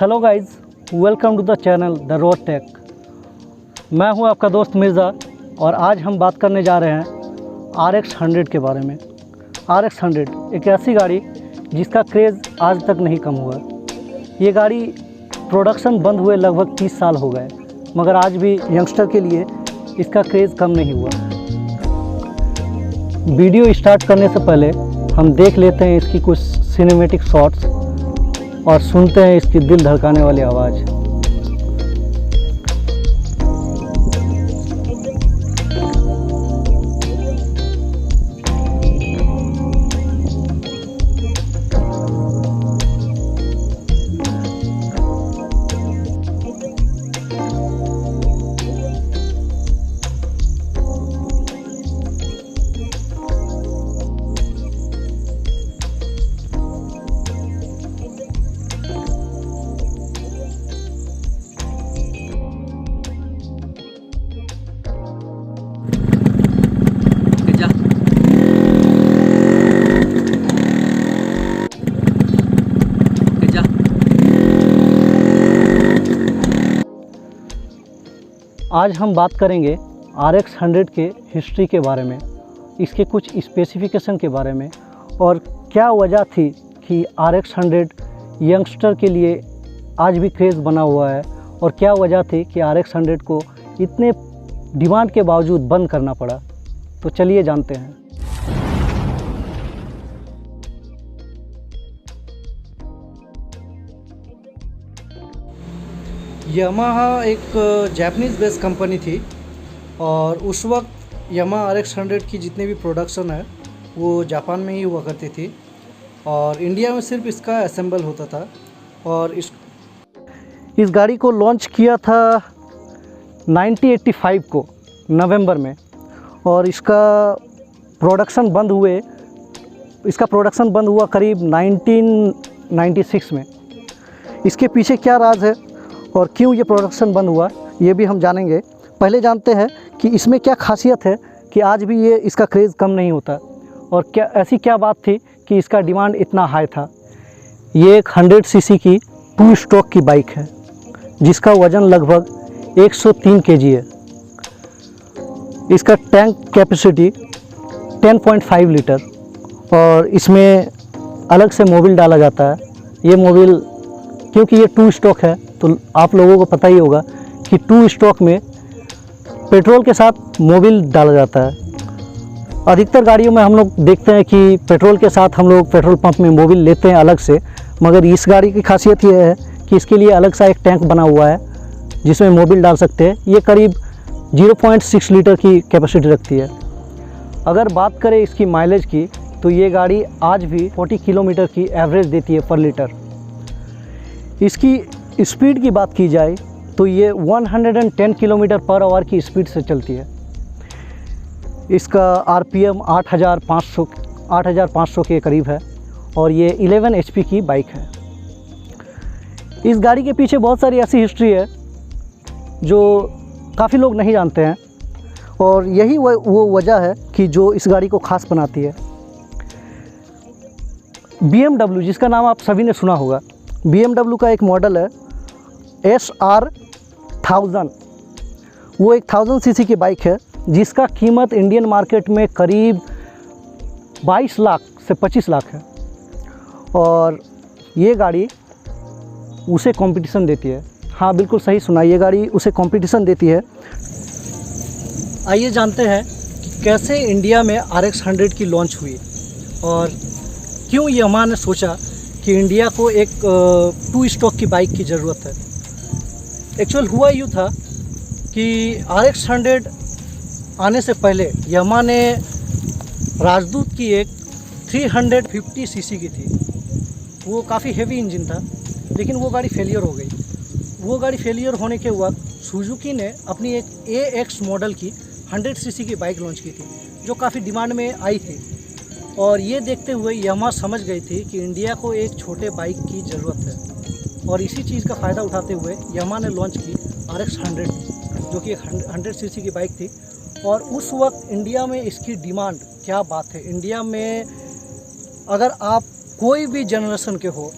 Hello guys, welcome to the channel the Road Tech. मैं हूं आपका दोस्त मिर्ज़ा और आज हम बात करने जा रहे हैं RX 100 के बारे में। RX 100 एक ऐसी गाड़ी जिसका क्रेज़ आज तक नहीं कम हुआ। ये गाड़ी प्रोडक्शन बंद हुए लगभग 30 साल हो गए, मगर आज भी यंगस्टर के लिए इसका क्रेज़ कम नहीं हुआ। वीडियो स्टार्ट करने से पहले हम देख लेते हैं इसकी कुछ सिनेमैटिक शॉट्स और सुनते हैं इसकी दिल धड़काने वाली आवाज़। आज हम बात करेंगे RX 100 के हिस्ट्री के बारे में, इसके कुछ स्पेसिफिकेशन के बारे में और क्या वजह थी कि RX 100 यंगस्टर के लिए आज भी क्रेज़ बना हुआ है और क्या वजह थी कि RX 100 को इतने डिमांड के बावजूद बंद करना पड़ा। तो चलिए जानते हैं। यामाहा एक जापानीज़ बेस्ड कंपनी थी और उस वक्त यामाहा RX 100 की जितने भी प्रोडक्शन है वो जापान में ही हुआ करती थी और इंडिया में सिर्फ इसका असेंबल होता था। और इस गाड़ी को लॉन्च किया था 1985 को नवंबर में और इसका प्रोडक्शन बंद हुआ करीब 1996 में। इसके पीछे क्या राज है और क्यों ये प्रोडक्शन बंद हुआ, ये भी हम जानेंगे। पहले जानते हैं कि इसमें क्या खासियत है कि आज भी ये इसका क्रेज़ कम नहीं होता और ऐसी क्या बात थी कि इसका डिमांड इतना हाई था। ये एक 100 सीसी की 2 स्ट्रोक की बाइक है जिसका वज़न लगभग 103 kg है। इसका टैंक कैपेसिटी 10.5 लीटर और इसमें अलग से मोबिल डाला जाता है। ये मोबिल क्योंकि ये 2 स्ट्रोक है तो आप लोगों को पता ही होगा कि 2 स्ट्रोक में पेट्रोल के साथ मोबिल डाला जाता है। अधिकतर गाड़ियों में हम लोग देखते हैं कि पेट्रोल के साथ हम लोग पेट्रोल पंप में मोबिल लेते हैं अलग से, मगर इस गाड़ी की खासियत ये है कि इसके लिए अलग सा एक टैंक बना हुआ है जिसमें मोबिल डाल सकते हैं। ये करीब 0.6 लीटर की कैपेसिटी रखती है। अगर बात करें इसकी माइलेज की तो ये गाड़ी आज भी 40 किलोमीटर की एवरेज देती है पर लीटर। इसकी स्पीड की बात की जाए तो ये 110 किलोमीटर पर आवर की स्पीड से चलती है। इसका RPM 8500 के करीब है और ये 11 HP की बाइक है। इस गाड़ी के पीछे बहुत सारी ऐसी हिस्ट्री है जो काफ़ी लोग नहीं जानते हैं और यही वो वजह है कि जो इस गाड़ी को ख़ास बनाती है। BMW, जिसका नाम आप सभी ने सुना होगा, BMW का एक मॉडल है SR 1000। वो एक 1000 सीसी की बाइक है जिसका कीमत इंडियन मार्केट में करीब 22 लाख से 25 लाख है और ये गाड़ी उसे कंपटीशन देती है। हाँ, बिल्कुल सही सुना, ये गाड़ी उसे कंपटीशन देती है। आइए जानते हैं कि कैसे इंडिया में RX 100 की लॉन्च हुई और क्यों यामाहा ने सोचा कि इंडिया को एक 2 स्ट्रोक की बाइक की ज़रूरत है। एक्चुअल हुआ यूँ था कि RX 100 आने से पहले यामाहा ने राजदूत की एक 350 सीसी की थी। वो काफ़ी हेवी इंजन था लेकिन वो गाड़ी फेलियर हो गई। वो गाड़ी फेलियर होने के वक्त सुजुकी ने अपनी एक AX मॉडल की 100 सीसी की बाइक लॉन्च की थी जो काफ़ी डिमांड में आई थी और ये देखते हुए यामाहा समझ गई थी कि इंडिया को एक छोटे बाइक की ज़रूरत है और इसी चीज़ का फ़ायदा उठाते हुए यामाहा ने लॉन्च की RX 100 जो कि एक 100 सीसी की बाइक थी। और उस वक्त इंडिया में इसकी डिमांड क्या बात है। इंडिया में अगर आप कोई भी जनरेशन के हो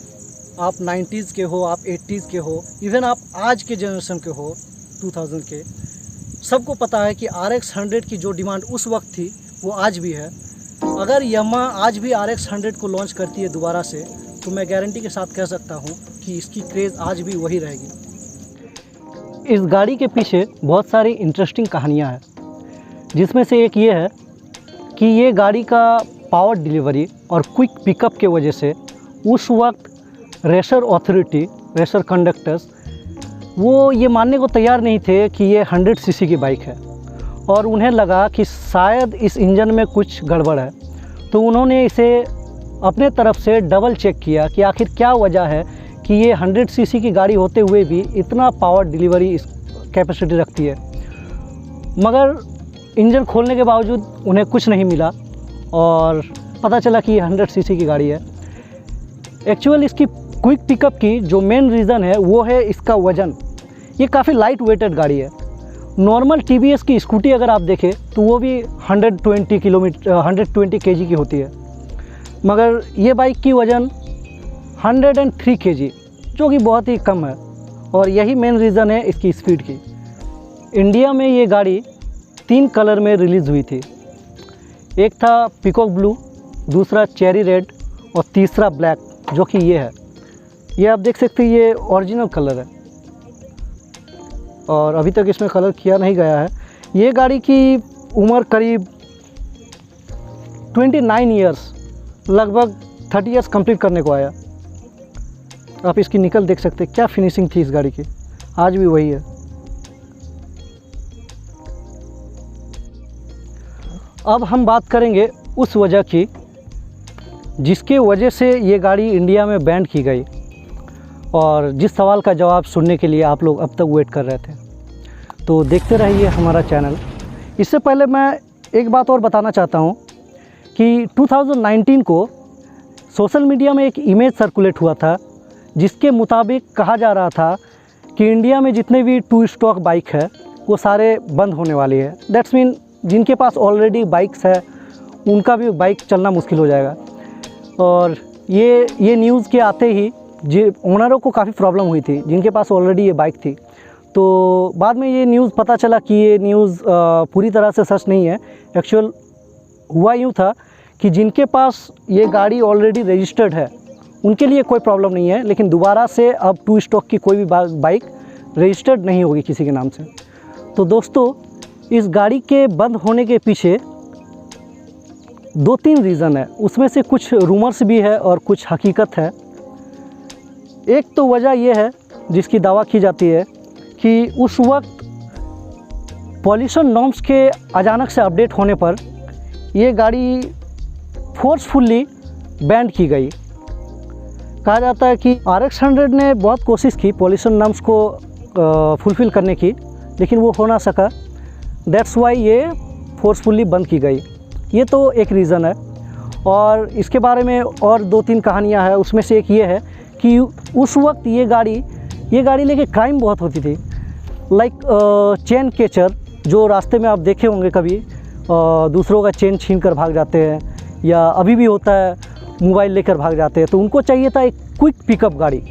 आप 90s के हो, आप 80s के हो, इवन आप आज के जनरेशन के हो 2000 के, सबको पता है कि RX 100 की जो डिमांड उस वक्त थी वो आज भी है। अगर यामाहा आज भी RX 100 को लॉन्च करती है दोबारा से, तो मैं गारंटी के साथ कह सकता हूँ कि इसकी क्रेज़ आज भी वही रहेगी। इस गाड़ी के पीछे बहुत सारी इंटरेस्टिंग कहानियाँ हैं, जिसमें से एक ये है कि ये गाड़ी का पावर डिलीवरी और क्विक पिकअप के वजह से उस वक्त रेसर अथॉरिटी, रेसर कंडक्टर्स वो ये मानने को तैयार नहीं थे कि ये 100 सीसी की बाइक है, और उन्हें लगा कि शायद इस इंजन में कुछ गड़बड़ है। तो उन्होंने इसे अपने तरफ से डबल चेक किया कि आखिर क्या वजह है कि ये 100 सीसी की गाड़ी होते हुए भी इतना पावर डिलीवरी इस कैपेसिटी रखती है। मगर इंजन खोलने के बावजूद उन्हें कुछ नहीं मिला और पता चला कि ये 100 सीसी की गाड़ी है। एक्चुअल इसकी क्विक पिकअप की जो मेन रीज़न है वो है इसका वज़न। ये काफ़ी लाइट वेटेड गाड़ी है। नॉर्मल TVS की स्कूटी अगर आप देखें तो वो भी 120 kg की होती है, मगर ये बाइक की वज़न 103 kg, जो कि बहुत ही कम है, और यही मेन रीज़न है इसकी स्पीड की। इंडिया में ये गाड़ी 3 कलर में रिलीज़ हुई थी। एक था पीकॉक ब्लू, दूसरा चेरी रेड और तीसरा ब्लैक, जो कि ये है। ये आप देख सकते हैं, ये ओरिजिनल कलर है और अभी तक इसमें कलर किया नहीं गया है। ये गाड़ी की उम्र करीब 29 ईयर्स, लगभग 30 ईयर्स कंप्लीट करने को आया। आप इसकी निकल देख सकते हैं, क्या फिनिशिंग थी इस गाड़ी की, आज भी वही है। अब हम बात करेंगे उस वजह की जिसके वजह से ये गाड़ी इंडिया में बैन की गई, और जिस सवाल का जवाब सुनने के लिए आप लोग अब तक वेट कर रहे थे। तो देखते रहिए हमारा चैनल। इससे पहले मैं एक बात और बताना चाहता हूँ कि 2019 को सोशल मीडिया में एक इमेज सर्कुलेट हुआ था, जिसके मुताबिक कहा जा रहा था कि इंडिया में जितने भी 2 स्टॉक बाइक है वो सारे बंद होने वाली है। दैट्स मीन जिनके पास ऑलरेडी बाइक्स है उनका भी बाइक चलना मुश्किल हो जाएगा। और ये न्यूज़ के आते ही जी ओनरों को काफ़ी प्रॉब्लम हुई थी, जिनके पास ऑलरेडी ये बाइक थी। तो बाद में ये न्यूज़ पता चला कि ये न्यूज़ पूरी तरह से सच नहीं है। एक्चुअल हुआ यूँ था कि जिनके पास ये गाड़ी ऑलरेडी रजिस्टर्ड है उनके लिए कोई प्रॉब्लम नहीं है, लेकिन दोबारा से अब 2 स्टॉक की कोई भी बाइक रजिस्टर्ड नहीं होगी किसी के नाम से। तो दोस्तों, इस गाड़ी के बंद होने के पीछे 2-3 रीज़न है। उसमें से कुछ रूमर्स भी है और कुछ हकीकत है। एक तो वजह यह है जिसकी दावा की जाती है कि उस वक्त पॉल्यूशन नॉर्म्स के अचानक से अपडेट होने पर ये गाड़ी फोर्सफुली बैन की गई। कहा जाता है कि RX 100 ने बहुत कोशिश की पॉल्यूशन नॉर्म्स को फुलफ़िल करने की, लेकिन वो हो ना सका। दैट्स वाई ये फोर्सफुली बंद की गई। ये तो एक रीज़न है। और इसके बारे में और 2-3 कहानियाँ हैं। उसमें से एक ये है कि उस वक्त ये गाड़ी लेके क्राइम बहुत होती थी। लाइक चेन कैचर, जो रास्ते में आप देखे होंगे कभी, दूसरों का चेन छीन कर भाग जाते हैं, या अभी भी होता है मोबाइल लेकर भाग जाते हैं। तो उनको चाहिए था एक क्विक पिकअप गाड़ी,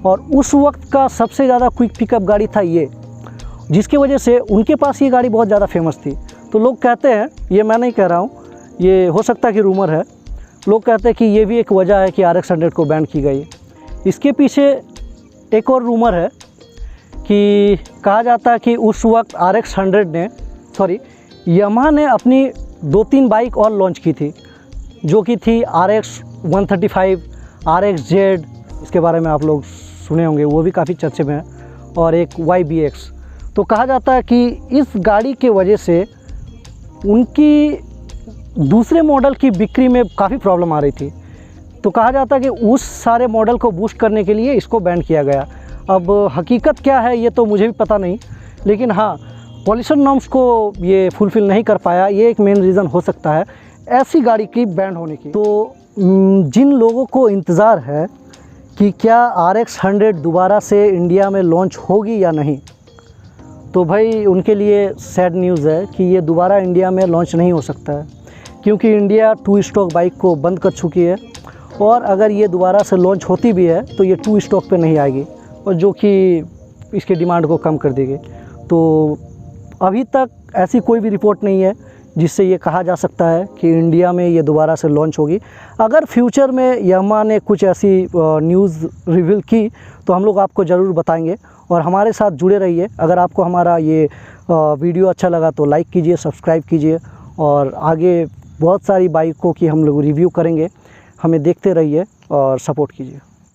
और उस वक्त का सबसे ज़्यादा क्विक पिकअप गाड़ी था ये, जिसकी वजह से उनके पास ये गाड़ी बहुत ज़्यादा फेमस थी। तो लोग कहते हैं, ये मैं नहीं कह रहा हूँ, ये हो सकता है कि रूमर है, लोग कहते हैं कि ये भी एक वजह है कि RX 100 को बैन की गई। इसके पीछे एक और रूमर है कि कहा जाता है कि उस वक्त RX 100 यामाहा ने अपनी 2-3 बाइक और लॉन्च की थी, जो कि थी RX 135, RX Z, इसके बारे में आप लोग सुने होंगे, वो भी काफ़ी चर्चे में है, और एक YBX। तो कहा जाता है कि इस गाड़ी के वजह से उनकी दूसरे मॉडल की बिक्री में काफ़ी प्रॉब्लम आ रही थी। तो कहा जाता है कि उस सारे मॉडल को बूस्ट करने के लिए इसको बैन किया गया। अब हकीकत क्या है ये तो मुझे भी पता नहीं, लेकिन हाँ, पॉल्यूशन नॉर्म्स को ये फुलफ़िल नहीं कर पाया, ये एक मेन रीज़न हो सकता है ऐसी गाड़ी की बैन होने की। तो जिन लोगों को इंतज़ार है कि क्या RX 100 दोबारा से इंडिया में लॉन्च होगी या नहीं, तो भाई उनके लिए सैड न्यूज़ है कि ये दोबारा इंडिया में लॉन्च नहीं हो सकता है, क्योंकि इंडिया 2 स्टॉक बाइक को बंद कर चुकी है। और अगर ये दोबारा से लॉन्च होती भी है तो ये 2 स्टॉक पे नहीं आएगी, और जो कि इसके डिमांड को कम कर देगी। तो अभी तक ऐसी कोई भी रिपोर्ट नहीं है जिससे ये कहा जा सकता है कि इंडिया में ये दोबारा से लॉन्च होगी। अगर फ्यूचर में यामाहा ने कुछ ऐसी न्यूज़ रिवील की तो हम लोग आपको ज़रूर बताएंगे, और हमारे साथ जुड़े रहिए। अगर आपको हमारा ये वीडियो अच्छा लगा तो लाइक कीजिए, सब्सक्राइब कीजिए, और आगे बहुत सारी बाइकों की हम लोग रिव्यू करेंगे। हमें देखते रहिए और सपोर्ट कीजिए।